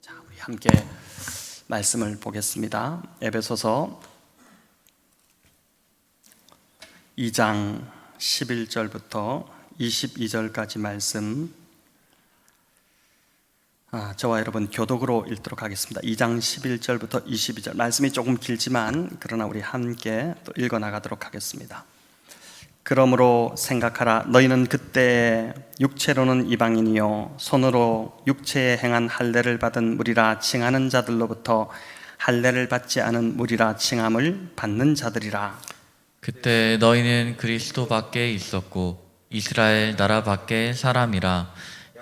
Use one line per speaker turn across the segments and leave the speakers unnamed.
자, 우리 함께 말씀을 보겠습니다. 에베소서 2장 11절부터 22절까지 말씀, 저와 여러분 교독으로 읽도록 하겠습니다. 2장 11절부터 22절 말씀이 조금 길지만 그러나 우리 함께 또 읽어나가도록 하겠습니다. 그러므로 생각하라. 너희는 그때 육체로는 이방인이요 손으로 육체에 행한 할례를 받은 무리라 칭하는 자들로부터 할례를 받지 않은 무리라 칭함을 받는 자들이라.
그때 너희는 그리스도 밖에 있었고 이스라엘 나라 밖의 사람이라.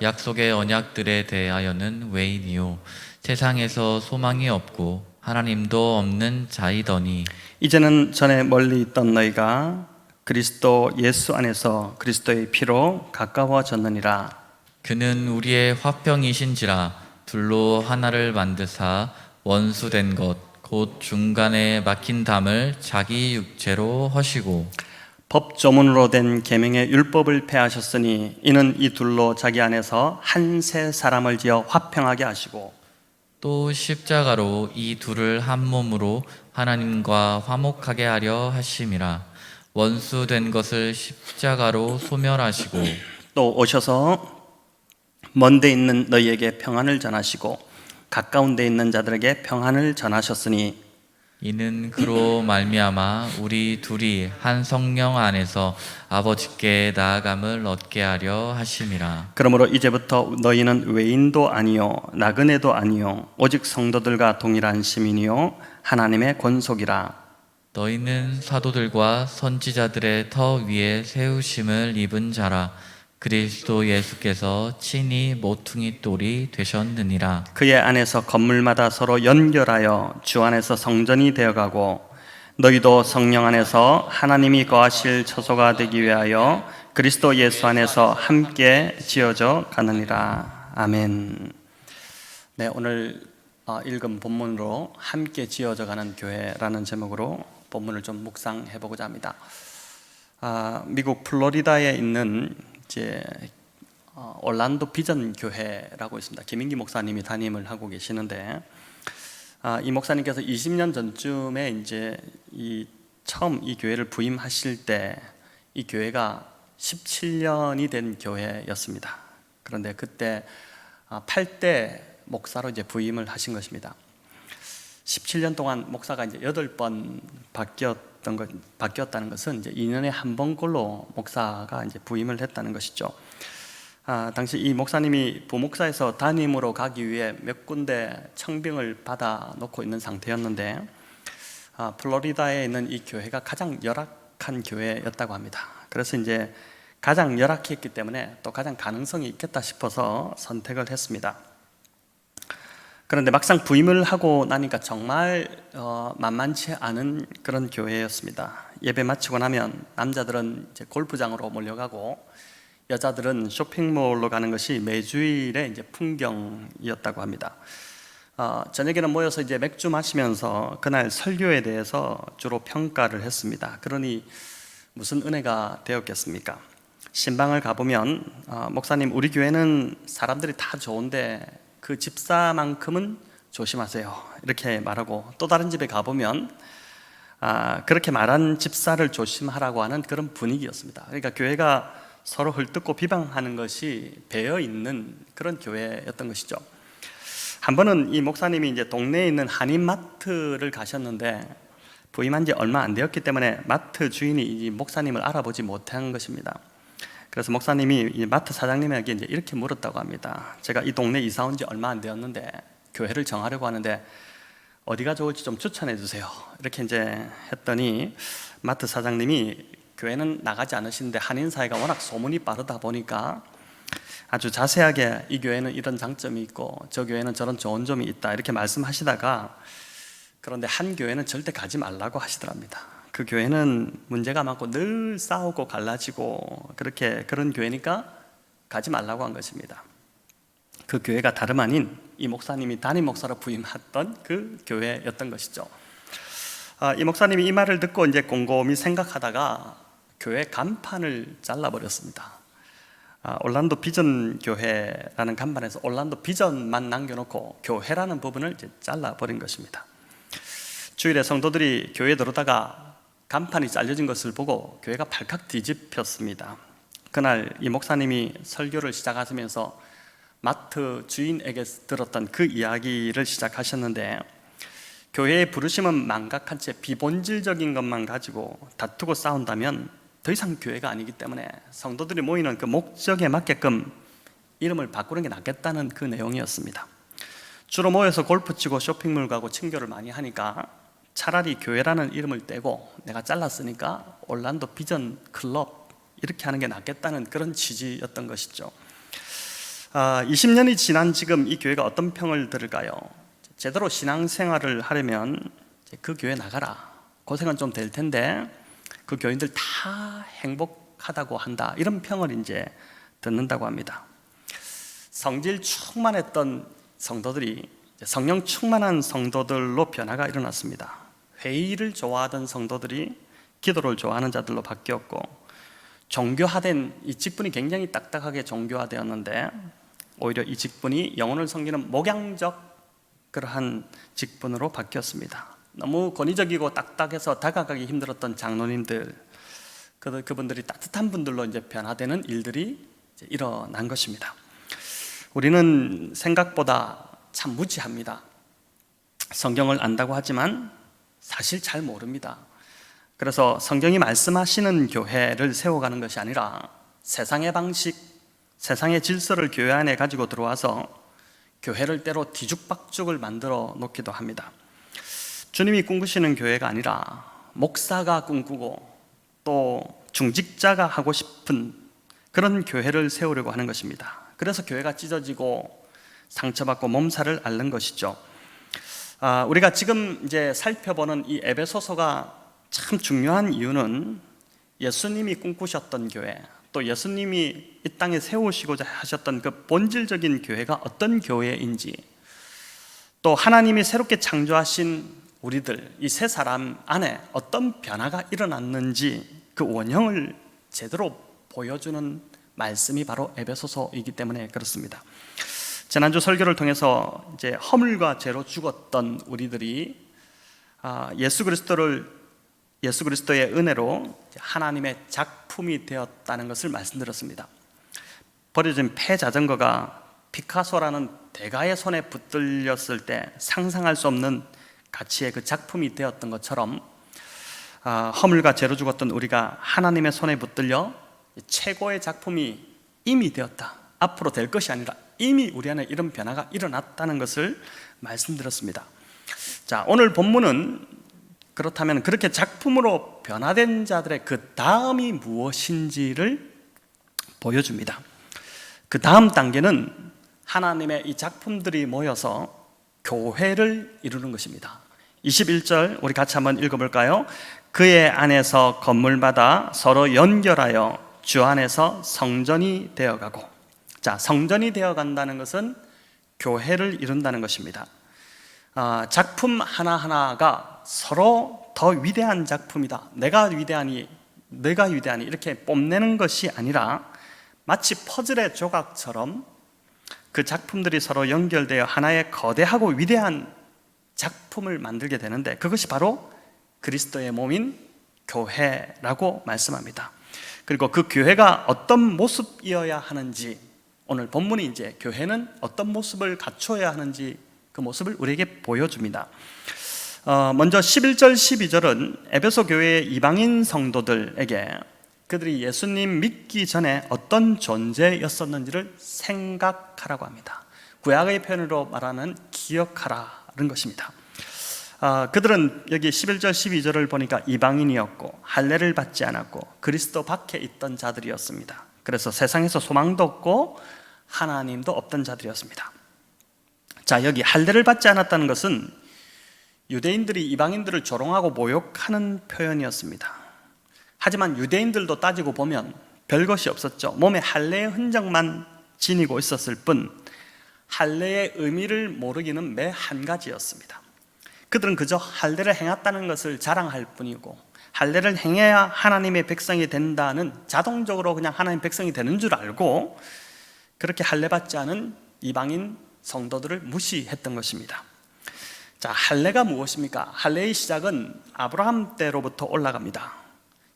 약속의 언약들에 대하여는 외인이요 세상에서 소망이 없고 하나님도 없는 자이더니
이제는 전에 멀리 있던 너희가 그리스도 예수 안에서 그리스도의 피로 가까워졌느니라.
그는 우리의 화평이신지라. 둘로 하나를 만드사 원수된 것 곧 중간에 막힌 담을 자기 육체로 허시고
법 조문으로 된 계명의 율법을 폐하셨으니 이는 이 둘로 자기 안에서 한 새 사람을 지어 화평하게 하시고
또 십자가로 이 둘을 한 몸으로 하나님과 화목하게 하려 하심이라. 원수된 것을 십자가로 소멸하시고
또 오셔서 먼데 있는 너희에게 평안을 전하시고 가까운 데 있는 자들에게 평안을 전하셨으니
이는 그로 말미암아 우리 둘이 한 성령 안에서 아버지께 나아감을 얻게 하려 하심이라.
그러므로 이제부터 너희는 외인도 아니요 나그네도 아니요 오직 성도들과 동일한 시민이요 하나님의 권속이라.
너희는 사도들과 선지자들의 터 위에 세우심을 입은 자라. 그리스도 예수께서 친히 모퉁이 돌이 되셨느니라.
그의 안에서 건물마다 서로 연결하여 주 안에서 성전이 되어가고 너희도 성령 안에서 하나님이 거하실 처소가 되기 위하여 그리스도 예수 안에서 함께 지어져 가느니라. 아멘. 네, 오늘 읽은 본문으로 함께 지어져 가는 교회라는 제목으로 본문을 좀 묵상해 보고자 합니다. 미국 플로리다에 있는 올란도 비전 교회라고 있습니다. 김인기 목사님이 담임을 하고 계시는데 이 목사님께서 20년 전쯤에 이제 처음 이 교회를 부임하실 때 이 교회가 17년이 된 교회였습니다. 그런데 그때 8대 목사로 이제 부임을 하신 것입니다. 17년 동안 목사가 이제 8번 바뀌었다는 것은 이제 2년에 한 번꼴로 목사가 이제 부임을 했다는 것이죠. 당시 이 목사님이 부목사에서 담임으로 가기 위해 몇 군데 청빙을 받아 놓고 있는 상태였는데 플로리다에 있는 이 교회가 가장 열악한 교회였다고 합니다. 그래서 이제 가장 열악했기 때문에 또 가장 가능성이 있겠다 싶어서 선택을 했습니다. 그런데 막상 부임을 하고 나니까 정말 만만치 않은 그런 교회였습니다. 예배 마치고 나면 남자들은 이제 골프장으로 몰려가고 여자들은 쇼핑몰로 가는 것이 매주일의 이제 풍경이었다고 합니다. 저녁에는 모여서 이제 맥주 마시면서 그날 설교에 대해서 주로 평가를 했습니다. 그러니 무슨 은혜가 되었겠습니까? 신방을 가보면 목사님, 우리 교회는 사람들이 다 좋은데 그 집사만큼은 조심하세요, 이렇게 말하고, 또 다른 집에 가보면 그렇게 말한 집사를 조심하라고 하는 그런 분위기였습니다. 그러니까 교회가 서로 헐뜯고 비방하는 것이 배어 있는 그런 교회였던 것이죠. 한 번은 이 목사님이 이제 동네에 있는 한인마트를 가셨는데 부임한 지 얼마 안 되었기 때문에 마트 주인이 이 목사님을 알아보지 못한 것입니다. 그래서 목사님이 이 마트 사장님에게 이제 이렇게 물었다고 합니다. 제가 이 동네 이사 온 지 얼마 안 되었는데 교회를 정하려고 하는데 어디가 좋을지 좀 추천해 주세요, 이렇게 이제 했더니 마트 사장님이 교회는 나가지 않으시는데 한인 사회가 워낙 소문이 빠르다 보니까 아주 자세하게 이 교회는 이런 장점이 있고 저 교회는 저런 좋은 점이 있다, 이렇게 말씀하시다가 그런데 한 교회는 절대 가지 말라고 하시더랍니다. 그 교회는 문제가 많고 늘 싸우고 갈라지고 그런 교회니까 가지 말라고 한 것입니다. 그 교회가 다름 아닌 이 목사님이 담임 목사로 부임했던 그 교회였던 것이죠. 이 목사님이 이 말을 듣고 이제 곰곰이 생각하다가 교회 간판을 잘라버렸습니다. 올란도 비전 교회라는 간판에서 올란도 비전만 남겨놓고 교회라는 부분을 이제 잘라버린 것입니다. 주일에 성도들이 교회에 들어오다가 간판이 잘려진 것을 보고 교회가 발칵 뒤집혔습니다. 그날 이 목사님이 설교를 시작하시면서 마트 주인에게 들었던 그 이야기를 시작하셨는데, 교회의 부르심은 망각한 채 비본질적인 것만 가지고 다투고 싸운다면 더 이상 교회가 아니기 때문에 성도들이 모이는 그 목적에 맞게끔 이름을 바꾸는 게 낫겠다는 그 내용이었습니다. 주로 모여서 골프 치고 쇼핑몰 가고 친교를 많이 하니까 차라리 교회라는 이름을 떼고 내가 잘랐으니까 올란도 비전 클럽 이렇게 하는 게 낫겠다는 그런 취지였던 것이죠. 20년이 지난 지금 이 교회가 어떤 평을 들을까요? 제대로 신앙생활을 하려면 그 교회 나가라, 고생은 좀 될 텐데 그 교인들 다 행복하다고 한다, 이런 평을 이제 듣는다고 합니다. 성질 충만했던 성도들이 성령 충만한 성도들로 변화가 일어났습니다. 회의를 좋아하던 성도들이 기도를 좋아하는 자들로 바뀌었고, 종교화된 이 직분이 굉장히 딱딱하게 종교화되었는데 오히려 이 직분이 영혼을 섬기는 목양적 그러한 직분으로 바뀌었습니다. 너무 권위적이고 딱딱해서 다가가기 힘들었던 장로님들, 그분들이 따뜻한 분들로 이제 변화되는 일들이 이제 일어난 것입니다. 우리는 생각보다 참 무지합니다. 성경을 안다고 하지만 사실 잘 모릅니다. 그래서 성경이 말씀하시는 교회를 세워가는 것이 아니라 세상의 방식, 세상의 질서를 교회 안에 가지고 들어와서 교회를 때로 뒤죽박죽을 만들어 놓기도 합니다. 주님이 꿈꾸시는 교회가 아니라 목사가 꿈꾸고 또 중직자가 하고 싶은 그런 교회를 세우려고 하는 것입니다. 그래서 교회가 찢어지고 상처받고 몸살을 앓는 것이죠. 우리가 지금 이제 살펴보는 이 에베소서가 참 중요한 이유는 예수님이 꿈꾸셨던 교회, 또 예수님이 이 땅에 세우시고자 하셨던 그 본질적인 교회가 어떤 교회인지, 또 하나님이 새롭게 창조하신 우리들 이 세 사람 안에 어떤 변화가 일어났는지 그 원형을 제대로 보여주는 말씀이 바로 에베소서이기 때문에 그렇습니다. 지난주 설교를 통해서 이제 허물과 죄로 죽었던 우리들이 예수 그리스도의 은혜로 하나님의 작품이 되었다는 것을 말씀드렸습니다. 버려진 폐자전거가 피카소라는 대가의 손에 붙들렸을 때 상상할 수 없는 가치의 그 작품이 되었던 것처럼 허물과 죄로 죽었던 우리가 하나님의 손에 붙들려 최고의 작품이 이미 되었다, 앞으로 될 것이 아니라 이미 우리 안에 이런 변화가 일어났다는 것을 말씀드렸습니다. 자, 오늘 본문은 그렇다면 그렇게 작품으로 변화된 자들의 그 다음이 무엇인지를 보여줍니다. 그 다음 단계는 하나님의 이 작품들이 모여서 교회를 이루는 것입니다. 21절 우리 같이 한번 읽어볼까요? 그의 안에서 건물마다 서로 연결하여 주 안에서 성전이 되어가고. 자, 성전이 되어간다는 것은 교회를 이룬다는 것입니다. 작품 하나하나가 서로 더 위대한 작품이다, 내가 위대하니 이렇게 뽐내는 것이 아니라 마치 퍼즐의 조각처럼 그 작품들이 서로 연결되어 하나의 거대하고 위대한 작품을 만들게 되는데, 그것이 바로 그리스도의 몸인 교회라고 말씀합니다. 그리고 그 교회가 어떤 모습이어야 하는지, 오늘 본문이 이제 교회는 어떤 모습을 갖춰야 하는지 그 모습을 우리에게 보여줍니다. 먼저 11절 12절은 에베소 교회의 이방인 성도들에게 그들이 예수님 믿기 전에 어떤 존재였었는지를 생각하라고 합니다. 구약의 표현으로 말하는 기억하라는 것입니다. 그들은 여기 11절 12절을 보니까 이방인이었고 할례를 받지 않았고 그리스도 밖에 있던 자들이었습니다. 그래서 세상에서 소망도 없고 하나님도 없던 자들이었습니다. 자, 여기 할례를 받지 않았다는 것은 유대인들이 이방인들을 조롱하고 모욕하는 표현이었습니다. 하지만 유대인들도 따지고 보면 별것이 없었죠. 몸에 할례의 흔적만 지니고 있었을 뿐 할례의 의미를 모르기는 매 한 가지였습니다. 그들은 그저 할례를 행했다는 것을 자랑할 뿐이고 할례를 행해야 하나님의 백성이 된다는, 자동적으로 그냥 하나님 백성이 되는 줄 알고 그렇게 할례 받지 않은 이방인 성도들을 무시했던 것입니다. 자, 할례가 무엇입니까? 할례의 시작은 아브라함 때로부터 올라갑니다.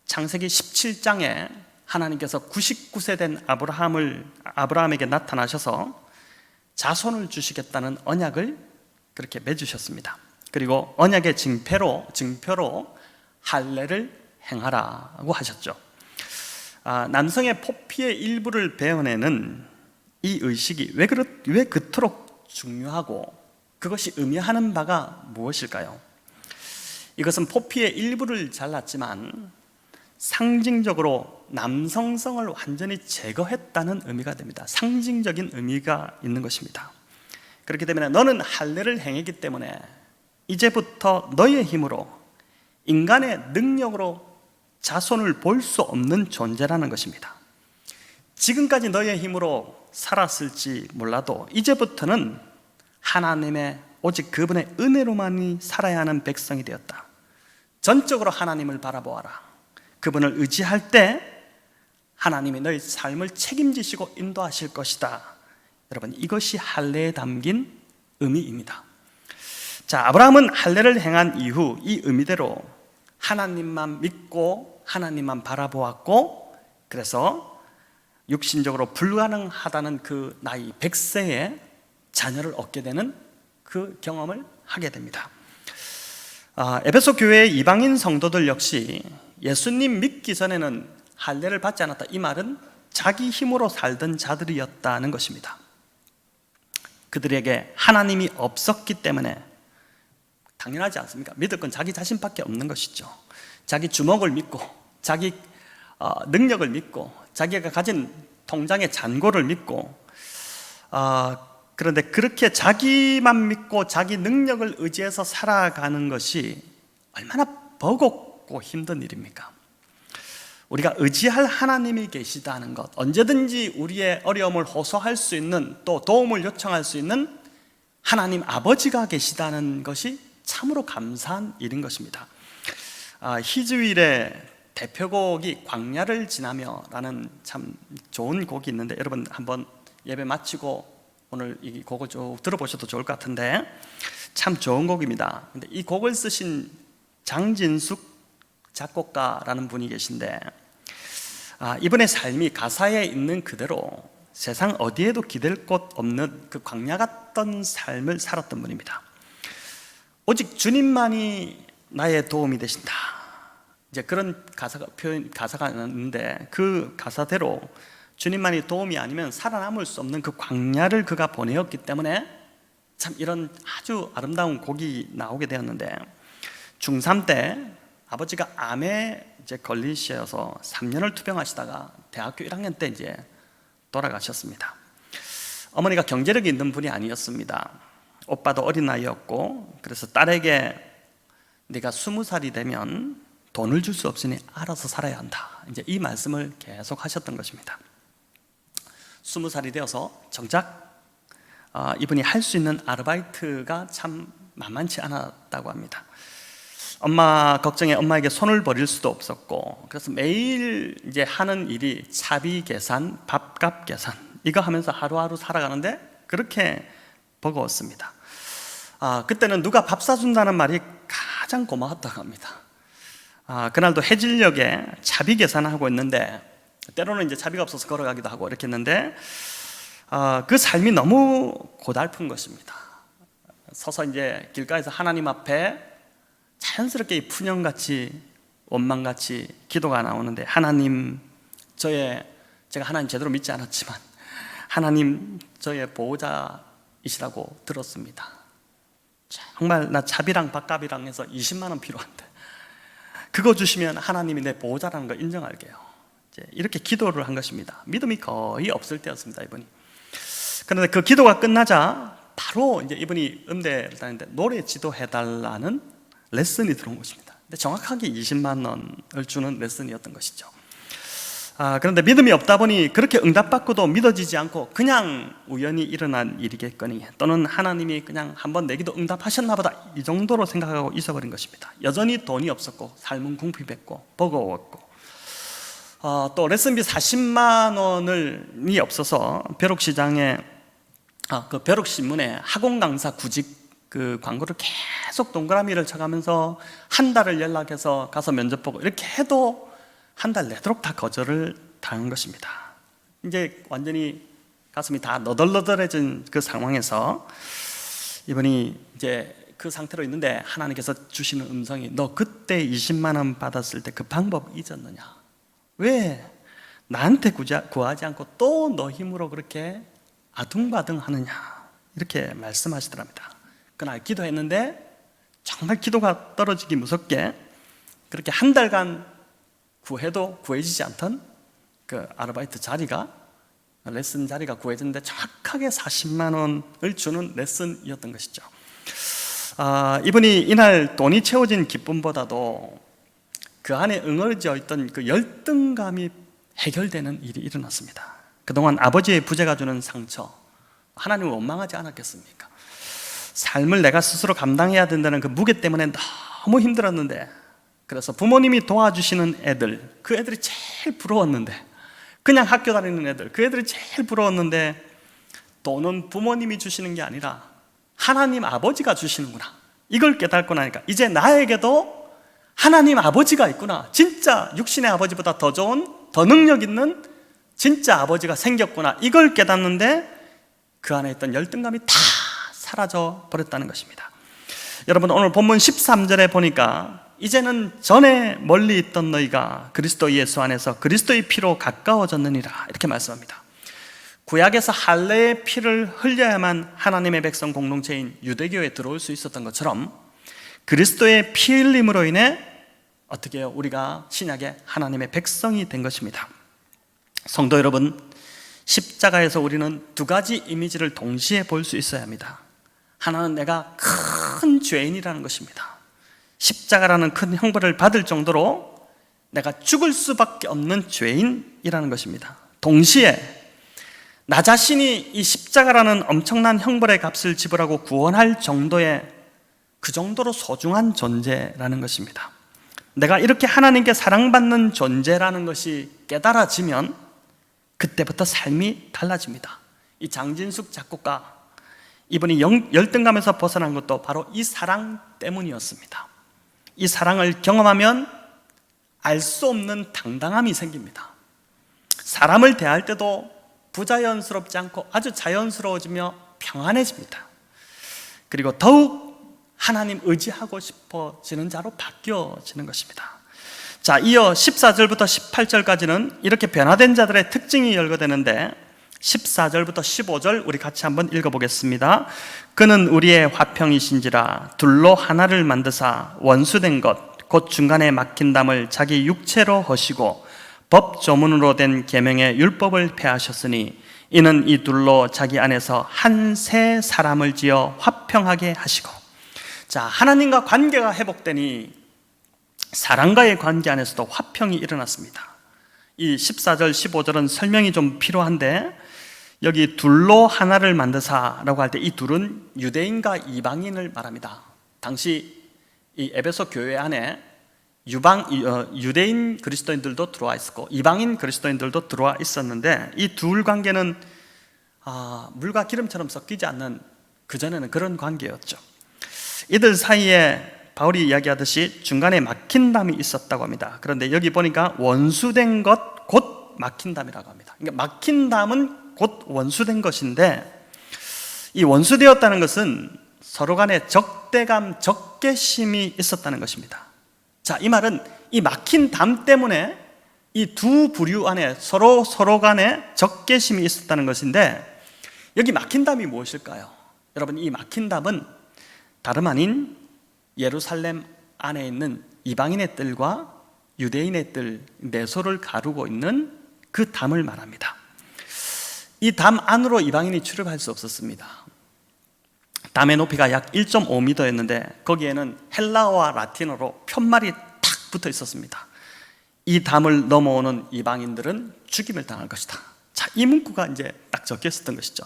창세기 17장에 하나님께서 99세 된 아브라함에게 나타나셔서 자손을 주시겠다는 언약을 그렇게 맺으셨습니다. 그리고 언약의 증표로 할례를 행하라고 하셨죠. 남성의 포피의 일부를 베어내는 이 의식이 왜 그토록 중요하고 그것이 의미하는 바가 무엇일까요? 이것은 포피의 일부를 잘랐지만 상징적으로 남성성을 완전히 제거했다는 의미가 됩니다. 상징적인 의미가 있는 것입니다. 그렇기 때문에 너는 할례를 행했기 때문에 이제부터 너의 힘으로, 인간의 능력으로 자손을 볼 수 없는 존재라는 것입니다. 지금까지 너의 힘으로 살았을지 몰라도 이제부터는 하나님의, 오직 그분의 은혜로만이 살아야 하는 백성이 되었다. 전적으로 하나님을 바라보아라. 그분을 의지할 때 하나님이 너의 삶을 책임지시고 인도하실 것이다. 여러분, 이것이 할례에 담긴 의미입니다. 자, 아브라함은 할례를 행한 이후 이 의미대로 하나님만 믿고 하나님만 바라보았고, 그래서 육신적으로 불가능하다는 그 나이 100세에 자녀를 얻게 되는 그 경험을 하게 됩니다. 에베소 교회의 이방인 성도들 역시 예수님 믿기 전에는 할례를 받지 않았다. 이 말은 자기 힘으로 살던 자들이었다는 것입니다. 그들에게 하나님이 없었기 때문에, 당연하지 않습니까? 믿을 건 자기 자신밖에 없는 것이죠. 자기 주먹을 믿고, 자기 능력을 믿고, 자기가 가진 통장의 잔고를 믿고, 그런데 그렇게 자기만 믿고 자기 능력을 의지해서 살아가는 것이 얼마나 버겁고 힘든 일입니까? 우리가 의지할 하나님이 계시다는 것, 언제든지 우리의 어려움을 호소할 수 있는, 또 도움을 요청할 수 있는 하나님 아버지가 계시다는 것이 참으로 감사한 일인 것입니다. 히즈윌의 대표곡이 광야를 지나며 라는 참 좋은 곡이 있는데, 여러분 한번 예배 마치고 오늘 이 곡을 쭉 들어보셔도 좋을 것 같은데, 참 좋은 곡입니다. 근데 이 곡을 쓰신 장진숙 작곡가라는 분이 계신데, 이분의 삶이 가사에 있는 그대로 세상 어디에도 기댈 곳 없는 그 광야 같던 삶을 살았던 분입니다. 오직 주님만이 나의 도움이 되신다, 이제 그런 가사가 있는데, 그 가사대로 주님만이 도움이 아니면 살아남을 수 없는 그 광야를 그가 보내었기 때문에 참 이런 아주 아름다운 곡이 나오게 되었는데, 중3 때 아버지가 암에 이제 걸리셔서 3년을 투병하시다가 대학교 1학년 때 이제 돌아가셨습니다. 어머니가 경제력이 있는 분이 아니었습니다. 오빠도 어린 나이였고, 그래서 딸에게 네가 20살이 되면 돈을 줄 수 없으니 알아서 살아야 한다, 이제 이 말씀을 계속 하셨던 것입니다. 20살이 되어서 정작 이분이 할 수 있는 아르바이트가 참 만만치 않았다고 합니다. 엄마 걱정에 엄마에게 손을 버릴 수도 없었고, 그래서 매일 이제 하는 일이 차비 계산, 밥값 계산, 이거 하면서 하루하루 살아가는데 그렇게 버거웠습니다. 그때는 누가 밥 사준다는 말이 가장 고마웠다고 합니다. 그날도 해질녘에 차비 계산을 하고 있는데, 때로는 이제 차비가 없어서 걸어가기도 하고 이렇게 했는데, 그 삶이 너무 고달픈 것입니다. 서서 이제 길가에서 하나님 앞에 자연스럽게 푸념같이 원망같이 기도가 나오는데, 하나님, 제가 하나님 제대로 믿지 않았지만 하나님 저의 보호자이시라고 들었습니다. 정말 나 차비랑 밥값이랑 해서 20만 원 필요한데 그거 주시면 하나님이 내 보호자라는 걸 인정할게요. 이렇게 기도를 한 것입니다. 믿음이 거의 없을 때였습니다, 이분이. 그런데 그 기도가 끝나자 바로 이제 이분이 음대를 다니는데 노래 지도해달라는 레슨이 들어온 것입니다. 근데 정확하게 20만 원을 주는 레슨이었던 것이죠. 그런데 믿음이 없다 보니 그렇게 응답받고도 믿어지지 않고 그냥 우연히 일어난 일이겠거니 또는 하나님이 그냥 한번 내기도 응답하셨나 보다 이 정도로 생각하고 있어버린 것입니다. 여전히 돈이 없었고 삶은 궁핍했고 버거웠고 또 레슨비 40만 원이 없어서 벼룩시장에 그 벼룩신문에 학원 강사 구직 그 광고를 계속 동그라미를 쳐가면서 한 달을 연락해서 가서 면접 보고 이렇게 해도 한 달 내도록 다 거절을 당한 것입니다. 이제 완전히 가슴이 다 너덜너덜해진 그 상황에서 이분이 이제 그 상태로 있는데 하나님께서 주시는 음성이 너 그때 20만 원 받았을 때 그 방법 잊었느냐? 왜 나한테 구하지 않고 또 너 힘으로 그렇게 아둥바둥 하느냐? 이렇게 말씀하시더랍니다. 그날 기도했는데 정말 기도가 떨어지기 무섭게 그렇게 한 달간 구해도 구해지지 않던 그 아르바이트 자리가 레슨 자리가 구해졌는데 정확하게 40만 원을 주는 레슨이었던 것이죠. 이분이 이날 돈이 채워진 기쁨보다도 그 안에 응어져 있던 그 열등감이 해결되는 일이 일어났습니다. 그동안 아버지의 부재가 주는 상처, 하나님을 원망하지 않았겠습니까? 삶을 내가 스스로 감당해야 된다는 그 무게 때문에 너무 힘들었는데 그래서 부모님이 도와주시는 애들, 그 애들이 제일 부러웠는데 그냥 학교 다니는 애들, 그 애들이 제일 부러웠는데 돈은 부모님이 주시는 게 아니라 하나님 아버지가 주시는구나 이걸 깨닫고 나니까 이제 나에게도 하나님 아버지가 있구나, 진짜 육신의 아버지보다 더 좋은, 더 능력 있는 진짜 아버지가 생겼구나 이걸 깨닫는데 그 안에 있던 열등감이 다 사라져 버렸다는 것입니다. 여러분 오늘 본문 13절에 보니까 이제는 전에 멀리 있던 너희가 그리스도 예수 안에서 그리스도의 피로 가까워졌느니라 이렇게 말씀합니다. 구약에서 할례의 피를 흘려야만 하나님의 백성 공동체인 유대교에 들어올 수 있었던 것처럼 그리스도의 피 흘림으로 인해 어떻게 해요? 우리가 신약의 하나님의 백성이 된 것입니다. 성도 여러분, 십자가에서 우리는 두 가지 이미지를 동시에 볼 수 있어야 합니다. 하나는 내가 큰 죄인이라는 것입니다. 십자가라는 큰 형벌을 받을 정도로 내가 죽을 수밖에 없는 죄인이라는 것입니다. 동시에 나 자신이 이 십자가라는 엄청난 형벌의 값을 지불하고 구원할 정도의 그 정도로 소중한 존재라는 것입니다. 내가 이렇게 하나님께 사랑받는 존재라는 것이 깨달아지면 그때부터 삶이 달라집니다. 이 장진숙 작곡가 이분이 열등감에서 벗어난 것도 바로 이 사랑 때문이었습니다. 이 사랑을 경험하면 알 수 없는 당당함이 생깁니다. 사람을 대할 때도 부자연스럽지 않고 아주 자연스러워지며 평안해집니다. 그리고 더욱 하나님 의지하고 싶어지는 자로 바뀌어지는 것입니다. 자, 이어 14절부터 18절까지는 이렇게 변화된 자들의 특징이 열거되는데 14절부터 15절 우리 같이 한번 읽어보겠습니다. 그는 우리의 화평이신지라 둘로 하나를 만드사 원수된 것 곧 중간에 막힌 담을 자기 육체로 허시고 법 조문으로 된 계명의 율법을 폐하셨으니 이는 이 둘로 자기 안에서 한 새 사람을 지어 화평하게 하시고. 자, 하나님과 관계가 회복되니 사람과의 관계 안에서도 화평이 일어났습니다. 이 14절 15절은 설명이 좀 필요한데 여기 둘로 하나를 만드사라고 할 때 이 둘은 유대인과 이방인을 말합니다. 당시 이 에베소 교회 안에 유대인 그리스도인들도 들어와 있었고 이방인 그리스도인들도 들어와 있었는데 이 둘 관계는 물과 기름처럼 섞이지 않는 그전에는 그런 관계였죠. 이들 사이에 바울이 이야기하듯이 중간에 막힌 담이 있었다고 합니다. 그런데 여기 보니까 원수된 것 곧 막힌 담이라고 합니다. 그러니까 막힌 담은 곧 원수된 것인데 이 원수되었다는 것은 서로 간에 적대감, 적개심이 있었다는 것입니다. 자, 이 말은 이 막힌 담 때문에 이 두 부류 안에 서로 간에 적개심이 있었다는 것인데 여기 막힌 담이 무엇일까요? 여러분, 이 막힌 담은 다름 아닌 예루살렘 안에 있는 이방인의 뜰과 유대인의 뜰, 내소를 가르고 있는 그 담을 말합니다. 이 담 안으로 이방인이 출입할 수 없었습니다. 담의 높이가 약 1.5m였는데 거기에는 헬라어와 라틴어로 편말이 탁 붙어 있었습니다. 이 담을 넘어오는 이방인들은 죽임을 당할 것이다. 자, 이 문구가 이제 딱 적혀 있었던 것이죠.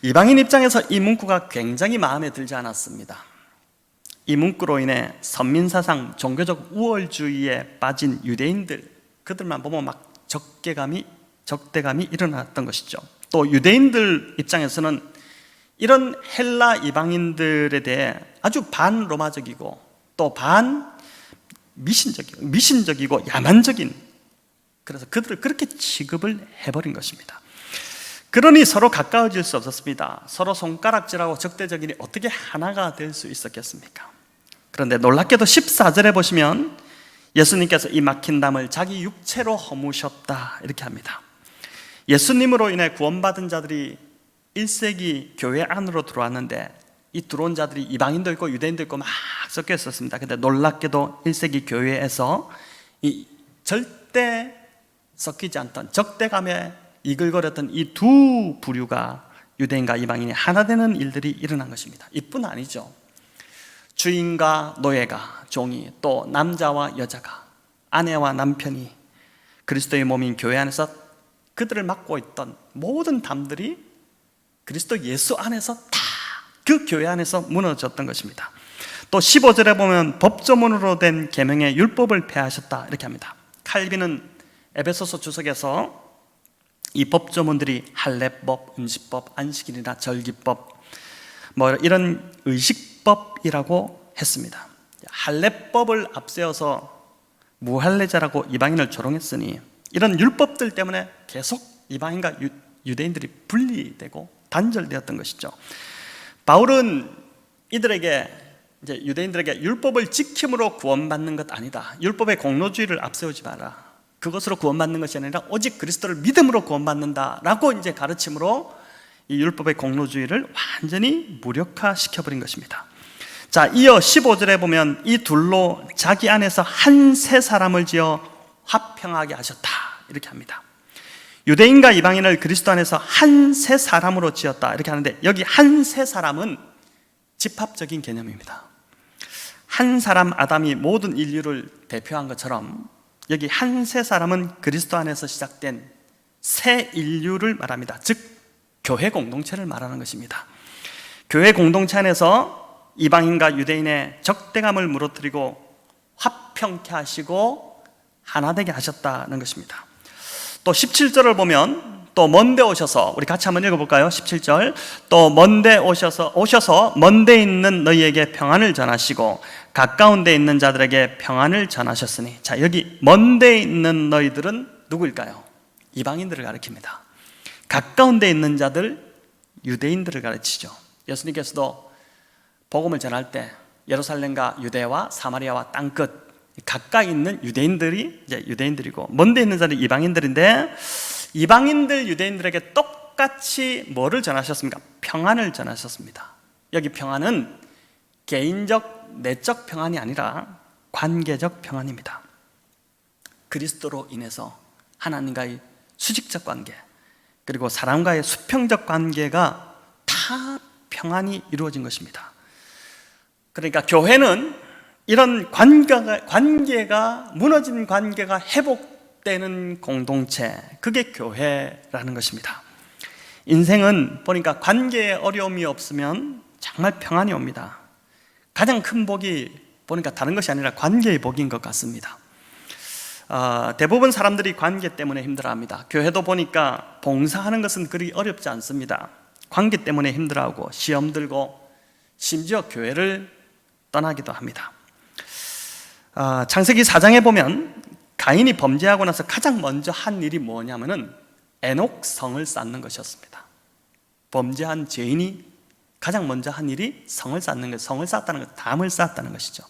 이방인 입장에서 이 문구가 굉장히 마음에 들지 않았습니다. 이 문구로 인해 선민사상 종교적 우월주의에 빠진 유대인들, 그들만 보면 막 적대감이 일어났던 것이죠. 또 유대인들 입장에서는 이런 헬라 이방인들에 대해 아주 반로마적이고 또 미신적이고 야만적인, 그래서 그들을 그렇게 취급을 해버린 것입니다. 그러니 서로 가까워질 수 없었습니다. 서로 손가락질하고 적대적이니 어떻게 하나가 될 수 있었겠습니까? 그런데 놀랍게도 14절에 보시면 예수님께서 이 막힌 담을 자기 육체로 허무셨다 이렇게 합니다. 예수님으로 인해 구원받은 자들이 1세기 교회 안으로 들어왔는데, 이 들어온 자들이 이방인도 있고 유대인도 있고 막 섞여 있었습니다. 근데 놀랍게도 1세기 교회에서 이 절대 섞이지 않던 적대감에 이글거렸던 이 두 부류가, 유대인과 이방인이 하나 되는 일들이 일어난 것입니다. 이뿐 아니죠. 주인과 노예가, 종이, 또 남자와 여자가, 아내와 남편이 그리스도의 몸인 교회 안에서 그들을 맡고 있던 모든 담들이 그리스도 예수 안에서 다 그 교회 안에서 무너졌던 것입니다. 또 15절에 보면 법조문으로 된 계명의 율법을 폐하셨다 이렇게 합니다. 칼빈은 에베소서 주석에서 이 법조문들이 할례법, 은식법, 안식일이나 절기법, 뭐 이런 의식법이라고 했습니다. 할례법을 앞세워서 무할례자라고 이방인을 조롱했으니 이런 율법들 때문에 계속 이방인과 유대인들이 분리되고 단절되었던 것이죠. 바울은 이들에게, 이제 유대인들에게 율법을 지킴으로 구원받는 것 아니다, 율법의 공로주의를 앞세우지 마라, 그것으로 구원받는 것이 아니라 오직 그리스도를 믿음으로 구원받는다라고 이제 가르침으로 이 율법의 공로주의를 완전히 무력화시켜버린 것입니다. 자, 이어 15절에 보면 이 둘로 자기 안에서 한 세 사람을 지어 화평하게 하셨다 이렇게 합니다. 유대인과 이방인을 그리스도 안에서 한 세 사람으로 지었다 이렇게 하는데, 여기 한 세 사람은 집합적인 개념입니다. 한 사람 아담이 모든 인류를 대표한 것처럼 여기 한 세 사람은 그리스도 안에서 시작된 새 인류를 말합니다. 즉 교회 공동체를 말하는 것입니다. 교회 공동체 안에서 이방인과 유대인의 적대감을 무너뜨리고 화평케 하시고 하나 되게 하셨다는 것입니다. 또 17절을 보면 또 먼데 오셔서, 우리 같이 한번 읽어볼까요? 17절, 또 먼데 오셔서 먼데 있는 너희에게 평안을 전하시고 가까운 데 있는 자들에게 평안을 전하셨으니. 자, 여기 먼데 있는 너희들은 누구일까요? 이방인들을 가리킵니다. 가까운 데 있는 자들, 유대인들을 가르치죠. 예수님께서도 복음을 전할 때 예루살렘과 유대와 사마리아와 땅끝 가까이 있는 유대인들이 이제 유대인들이고, 먼데 있는 자들이 이방인들인데, 이방인들 유대인들에게 똑같이 뭐를 전하셨습니까? 평안을 전하셨습니다. 여기 평안은 개인적 내적 평안이 아니라 관계적 평안입니다. 그리스도로 인해서 하나님과의 수직적 관계, 그리고 사람과의 수평적 관계가 다 평안이 이루어진 것입니다. 그러니까 교회는 이런 관계가 무너진 관계가 회복되는 공동체, 그게 교회라는 것입니다. 인생은 보니까 관계에 어려움이 없으면 정말 평안이 옵니다. 가장 큰 복이 보니까 다른 것이 아니라 관계의 복인 것 같습니다. 대부분 사람들이 관계 때문에 힘들어합니다. 교회도 보니까 봉사하는 것은 그리 어렵지 않습니다. 관계 때문에 힘들어하고 시험 들고 심지어 교회를 떠나기도 합니다. 창세기 4장에 보면 가인이 범죄하고 나서 가장 먼저 한 일이 뭐냐면은 에녹성을 쌓는 것이었습니다. 범죄한 죄인이 가장 먼저 한 일이 성을 쌓는 것, 성을 쌓았다는 것, 담을 쌓았다는 것이죠.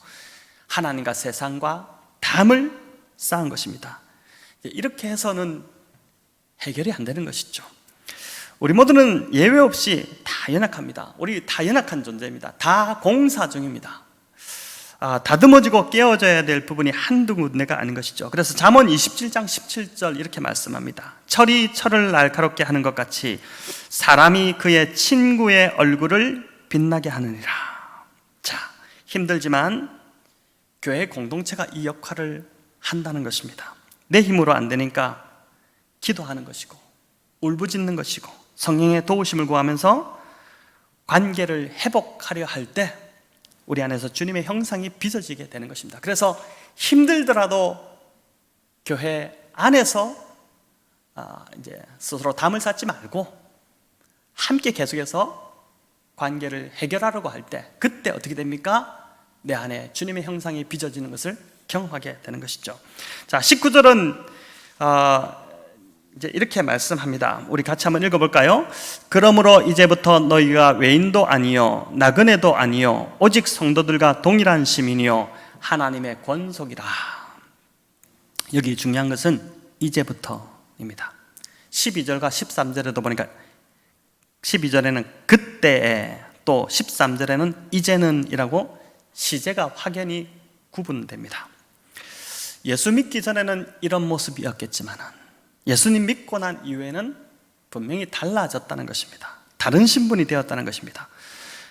하나님과 세상과 담을 쌓은 것입니다. 이렇게 해서는 해결이 안 되는 것이죠. 우리 모두는 예외 없이 다 연약합니다. 우리 다 연약한 존재입니다. 다 공사 중입니다. 다듬어지고 깨어져야 될 부분이 한두 군데가 아닌 것이죠. 그래서 잠언 27장 17절 이렇게 말씀합니다. 철이 철을 날카롭게 하는 것 같이 사람이 그의 친구의 얼굴을 빛나게 하느니라. 자, 힘들지만 교회 공동체가 이 역할을 한다는 것입니다. 내 힘으로 안 되니까 기도하는 것이고 울부짖는 것이고 성령의 도우심을 구하면서 관계를 회복하려 할 때 우리 안에서 주님의 형상이 빚어지게 되는 것입니다. 그래서 힘들더라도 교회 안에서 이제 스스로 담을 쌓지 말고 함께 계속해서 관계를 해결하려고 할 때 그때 어떻게 됩니까? 내 안에 주님의 형상이 빚어지는 것을 경험하게 되는 것이죠. 자, 19절은 이제 이렇게 말씀합니다. 우리 같이 한번 읽어볼까요? 그러므로 이제부터 너희가 외인도 아니요 나그네도 아니요 오직 성도들과 동일한 시민이요 하나님의 권속이라. 여기 중요한 것은 이제부터입니다. 12절과 13절에도 보니까 12절에는 그때에, 또 13절에는 이제는 이라고 시제가 확연히 구분됩니다. 예수 믿기 전에는 이런 모습이었겠지만 예수님 믿고 난 이후에는 분명히 달라졌다는 것입니다. 다른 신분이 되었다는 것입니다.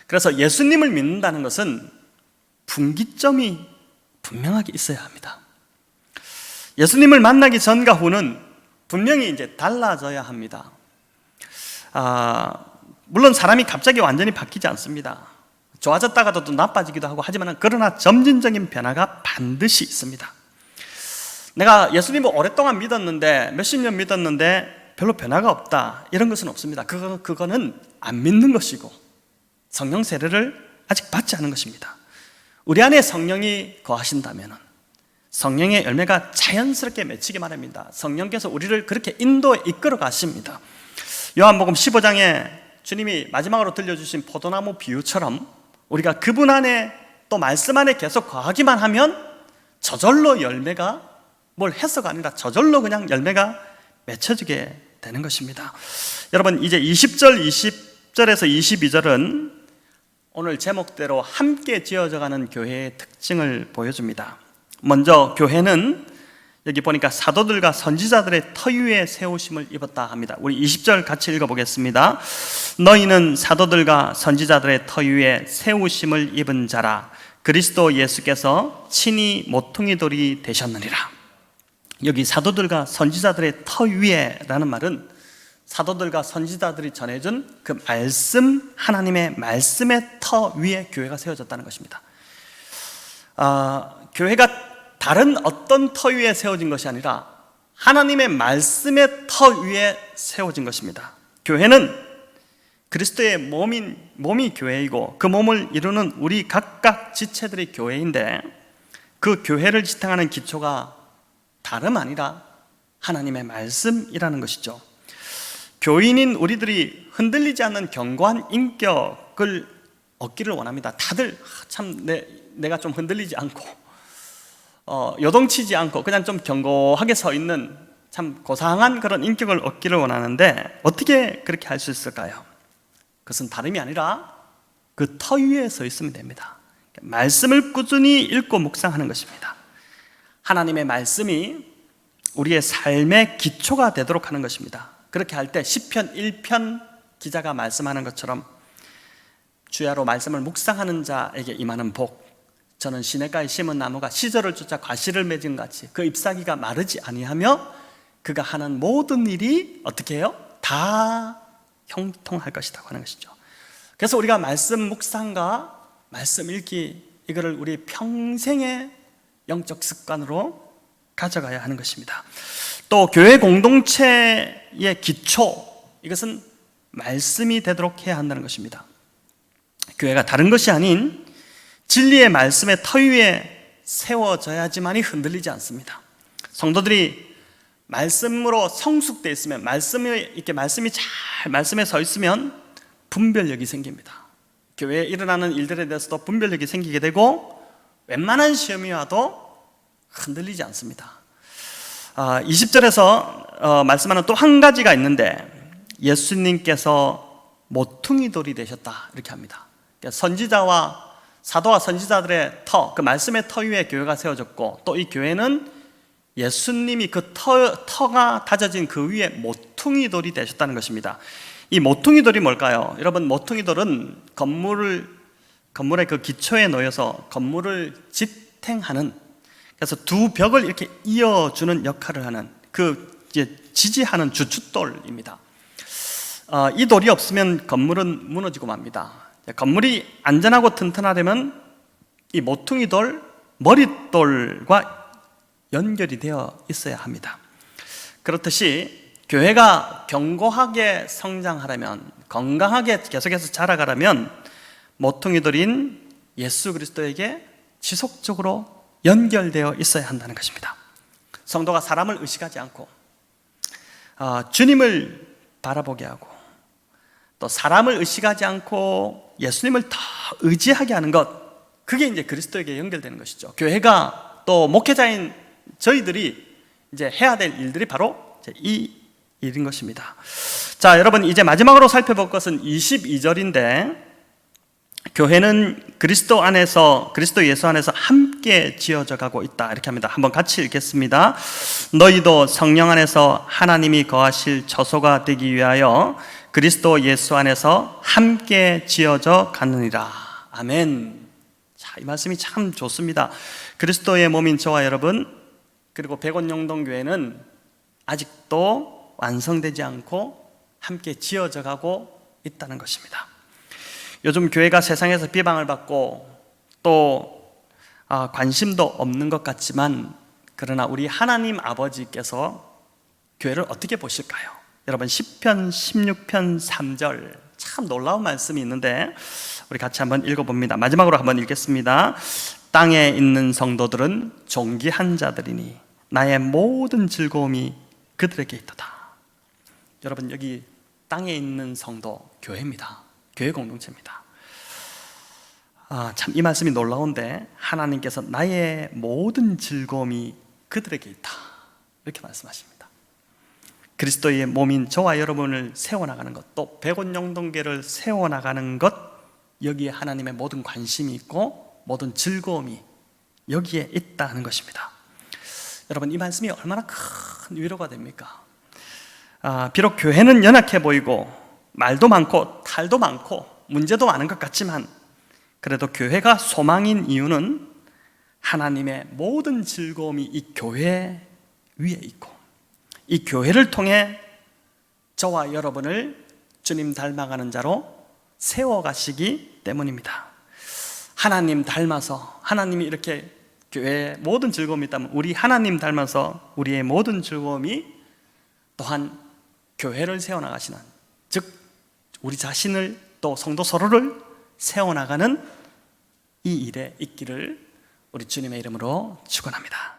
그래서 예수님을 믿는다는 것은 분기점이 분명하게 있어야 합니다. 예수님을 만나기 전과 후는 분명히 이제 달라져야 합니다. 물론 사람이 갑자기 완전히 바뀌지 않습니다. 좋아졌다가도 또 나빠지기도 하고 하지만 그러나 점진적인 변화가 반드시 있습니다. 내가 예수님을 오랫동안 믿었는데 몇십 년 믿었는데 별로 변화가 없다, 이런 것은 없습니다. 그거는 안 믿는 것이고 성령 세례를 아직 받지 않은 것입니다. 우리 안에 성령이 거하신다면 성령의 열매가 자연스럽게 맺히기만 합니다. 성령께서 우리를 그렇게 인도에 이끌어 가십니다. 요한복음 15장에 주님이 마지막으로 들려주신 포도나무 비유처럼 우리가 그분 안에 또 말씀 안에 계속 거하기만 하면 저절로 열매가, 뭘 해서가 아니라 저절로 그냥 열매가 맺혀지게 되는 것입니다. 여러분, 이제 20절, 20절에서 22절은 오늘 제목대로 함께 지어져가는 교회의 특징을 보여줍니다. 먼저 교회는 여기 보니까 사도들과 선지자들의 터 위에 세우심을 입었다 합니다. 우리 20절 같이 읽어보겠습니다. 너희는 사도들과 선지자들의 터 위에 세우심을 입은 자라. 그리스도 예수께서 친히 모퉁이 돌이 되셨느니라. 여기 사도들과 선지자들의 터 위에라는 말은 사도들과 선지자들이 전해준 그 말씀, 하나님의 말씀의 터 위에 교회가 세워졌다는 것입니다. 교회가 다른 어떤 터 위에 세워진 것이 아니라 하나님의 말씀의 터 위에 세워진 것입니다. 교회는 그리스도의 몸이 교회이고 그 몸을 이루는 우리 각각 지체들이 교회인데 그 교회를 지탱하는 기초가 다름 아니라 하나님의 말씀이라는 것이죠. 교인인 우리들이 흔들리지 않는 견고한 인격을 얻기를 원합니다. 다들 참 내가 좀 흔들리지 않고 요동치지 않고 그냥 좀 견고하게 서 있는 참 고상한 그런 인격을 얻기를 원하는데 어떻게 그렇게 할 수 있을까요? 그것은 다름이 아니라 그 터 위에 서 있으면 됩니다. 말씀을 꾸준히 읽고 묵상하는 것입니다. 하나님의 말씀이 우리의 삶의 기초가 되도록 하는 것입니다. 그렇게 할 때 시편 1편 기자가 말씀하는 것처럼 주야로 말씀을 묵상하는 자에게 임하는 복, 저는 시냇가에 심은 나무가 시절을 쫓아 과실을 맺은 같이 그 잎사귀가 마르지 아니하며 그가 하는 모든 일이 어떻게 해요? 다 형통할 것이라고 하는 것이죠. 그래서 우리가 말씀 묵상과 말씀 읽기, 이거를 우리 평생의 영적 습관으로 가져가야 하는 것입니다. 또 교회 공동체의 기초, 이것은 말씀이 되도록 해야 한다는 것입니다. 교회가 다른 것이 아닌 진리의 말씀의 터 위에 세워져야지만이 흔들리지 않습니다. 성도들이 말씀으로 성숙되어 있으면, 말씀에 서 있으면 분별력이 생깁니다. 교회에 일어나는 일들에 대해서도 분별력이 생기게 되고 웬만한 시험이 와도 흔들리지 않습니다. 20절에서 말씀하는 또 한 가지가 있는데 예수님께서 모퉁이 돌이 되셨다, 이렇게 합니다. 그러니까 사도와 선지자들의 터, 그 말씀의 터 위에 교회가 세워졌고 또 이 교회는 예수님이 그 터가 다져진 그 위에 모퉁이 돌이 되셨다는 것입니다. 이 모퉁이 돌이 뭘까요? 여러분, 모퉁이 돌은 건물의 그 기초에 놓여서 건물을 지탱하는, 그래서 두 벽을 이렇게 이어주는 역할을 하는 그 이제 지지하는 주춧돌입니다. 이 돌이 없으면 건물은 무너지고 맙니다. 건물이 안전하고 튼튼하려면 이 모퉁이 돌, 머릿돌과 연결이 되어 있어야 합니다. 그렇듯이 교회가 견고하게 성장하려면, 건강하게 계속해서 자라가려면 모퉁이 돌인 예수 그리스도에게 지속적으로 연결되어 있어야 한다는 것입니다. 성도가 사람을 의식하지 않고 주님을 바라보게 하고, 또 사람을 의식하지 않고 예수님을 더 의지하게 하는 것, 그게 이제 그리스도에게 연결되는 것이죠. 교회가 또 목회자인 저희들이 이제 해야 될 일들이 바로 이 일인 것입니다. 자, 여러분, 이제 마지막으로 살펴볼 것은 22절인데, 교회는 그리스도 안에서, 그리스도 예수 안에서 함께 지어져 가고 있다, 이렇게 합니다. 한번 같이 읽겠습니다. 너희도 성령 안에서 하나님이 거하실 처소가 되기 위하여 그리스도 예수 안에서 함께 지어져 가느니라. 아멘. 자, 이 말씀이 참 좋습니다. 그리스도의 몸인 저와 여러분, 그리고 백원영동교회는 아직도 완성되지 않고 함께 지어져 가고 있다는 것입니다. 요즘 교회가 세상에서 비방을 받고 또 관심도 없는 것 같지만, 그러나 우리 하나님 아버지께서 교회를 어떻게 보실까요? 여러분, 시편 16편 3절 참 놀라운 말씀이 있는데 우리 같이 한번 읽어봅니다. 마지막으로 한번 읽겠습니다. 땅에 있는 성도들은 존귀한 자들이니 나의 모든 즐거움이 그들에게 있도다. 여러분, 여기 땅에 있는 성도, 교회입니다. 교회 공동체입니다. 참 이 말씀이 놀라운데, 하나님께서 나의 모든 즐거움이 그들에게 있다, 이렇게 말씀하십니다. 그리스도의 몸인 저와 여러분을 세워나가는 것, 또 백원영동교회를 세워나가는 것, 여기에 하나님의 모든 관심이 있고 모든 즐거움이 여기에 있다는 것입니다. 여러분, 이 말씀이 얼마나 큰 위로가 됩니까? 비록 교회는 연약해 보이고 말도 많고 탈도 많고 문제도 많은 것 같지만, 그래도 교회가 소망인 이유는 하나님의 모든 즐거움이 이 교회 위에 있고, 이 교회를 통해 저와 여러분을 주님 닮아가는 자로 세워가시기 때문입니다. 하나님 닮아서, 하나님이 이렇게 교회에 모든 즐거움이 있다면 우리 하나님 닮아서 우리의 모든 즐거움이 또한 교회를 세워나가시는, 즉 우리 자신을 또 성도 서로를 세워나가는 이 일에 있기를 우리 주님의 이름으로 축원합니다.